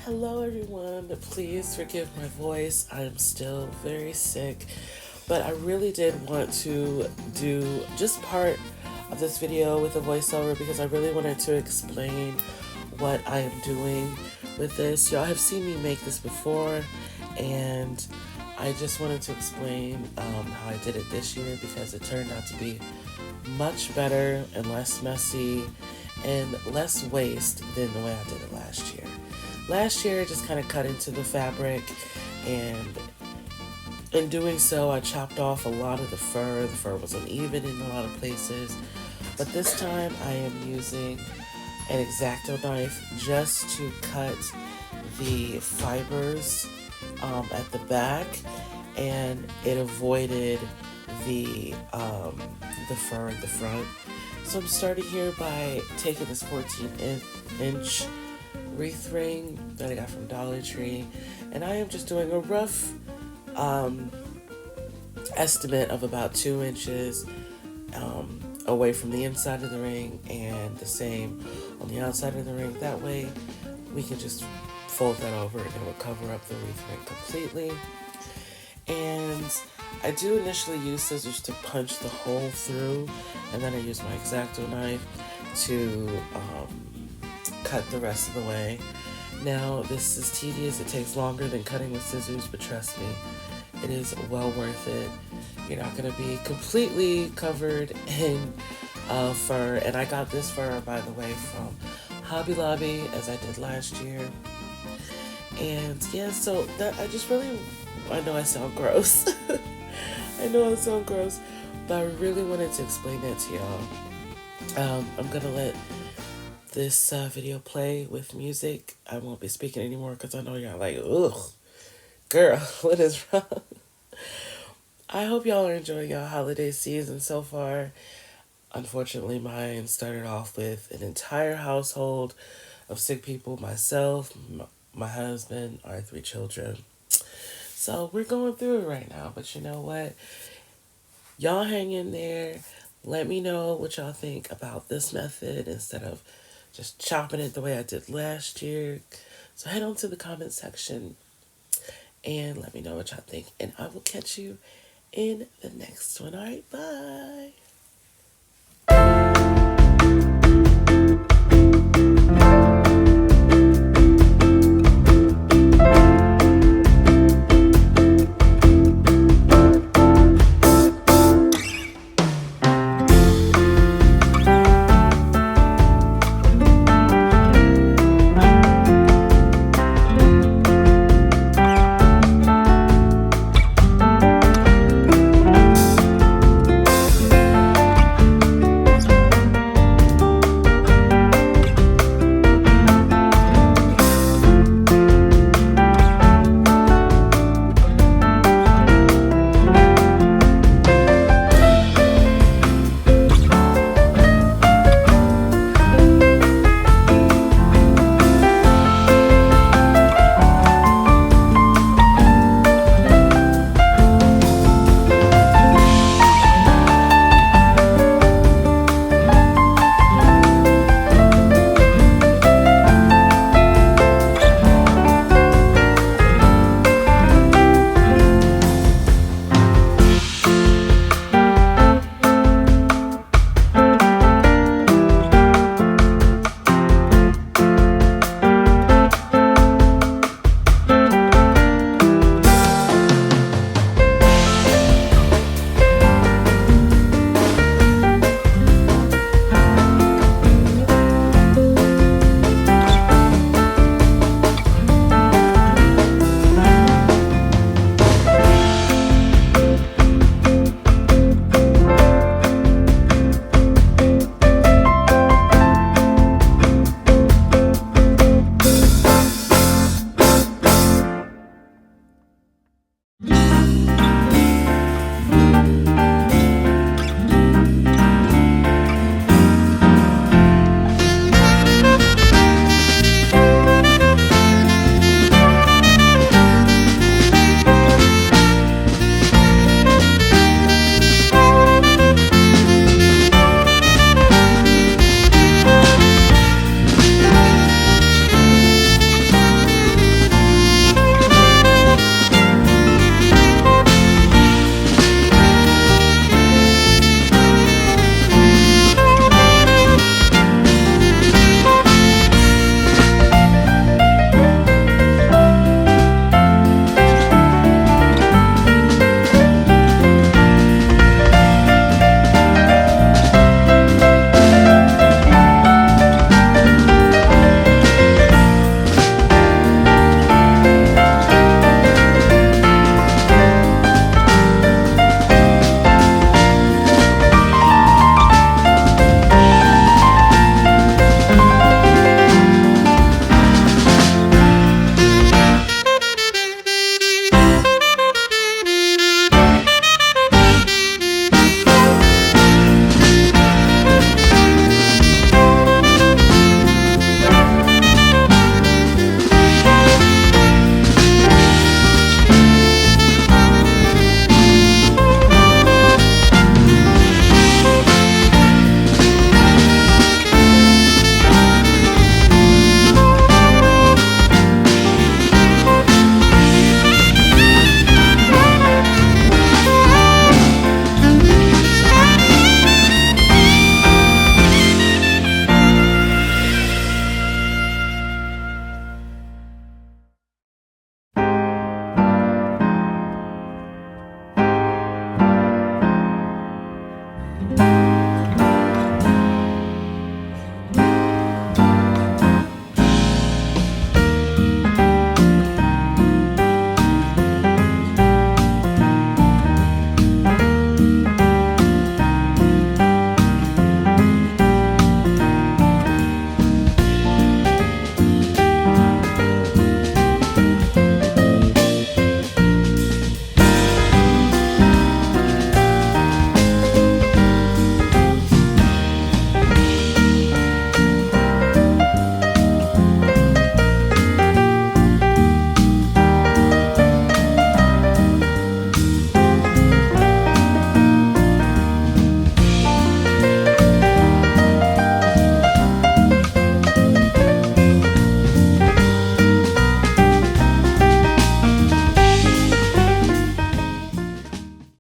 Hello, everyone. Please forgive my voice. I'm still very sick, but I really did want to do just part of this video with a voiceover because I really wanted to explain what I am doing with this. Y'all have seen me make this before, and I just wanted to explain how I did it this year because it turned out to be much better and less messy and less waste than the way I did it last year. Last year, I just kind of cut into the fabric, and in doing so, I chopped off a lot of the fur. The fur was uneven in a lot of places, but this time I am using an exacto knife just to cut the fibers at the back, and it avoided the fur in the front. So I'm starting here by taking this 14-inch wreath ring that I got from Dollar Tree, and I am just doing a rough estimate of about 2 inches away from the inside of the ring and the same on the outside of the ring. That way we can just fold that over and it will cover up the wreath ring completely. And I do initially use scissors to punch the hole through, and then I use my exacto knife to cut the rest of the way. Now, this is tedious. It takes longer than cutting with scissors, but trust me, it is well worth it. You're not going to be completely covered in fur. And I got this fur, by the way, from Hobby Lobby, as I did last year. And yeah, so that I know I sound gross. I know I sound gross, but I really wanted to explain that to y'all. I'm going to let this video play with music. I won't be speaking anymore because I know y'all like, ugh, girl, what is wrong? I hope y'all are enjoying your holiday season so far. Unfortunately, mine started off with an entire household of sick people, myself, my husband, our 3 children. So we're going through it right now, but you know what? Y'all hang in there. Let me know what y'all think about this method instead of just chopping it the way I did last year. So head on to the comment section and let me know what y'all think. And I will catch you in the next one. All right, bye.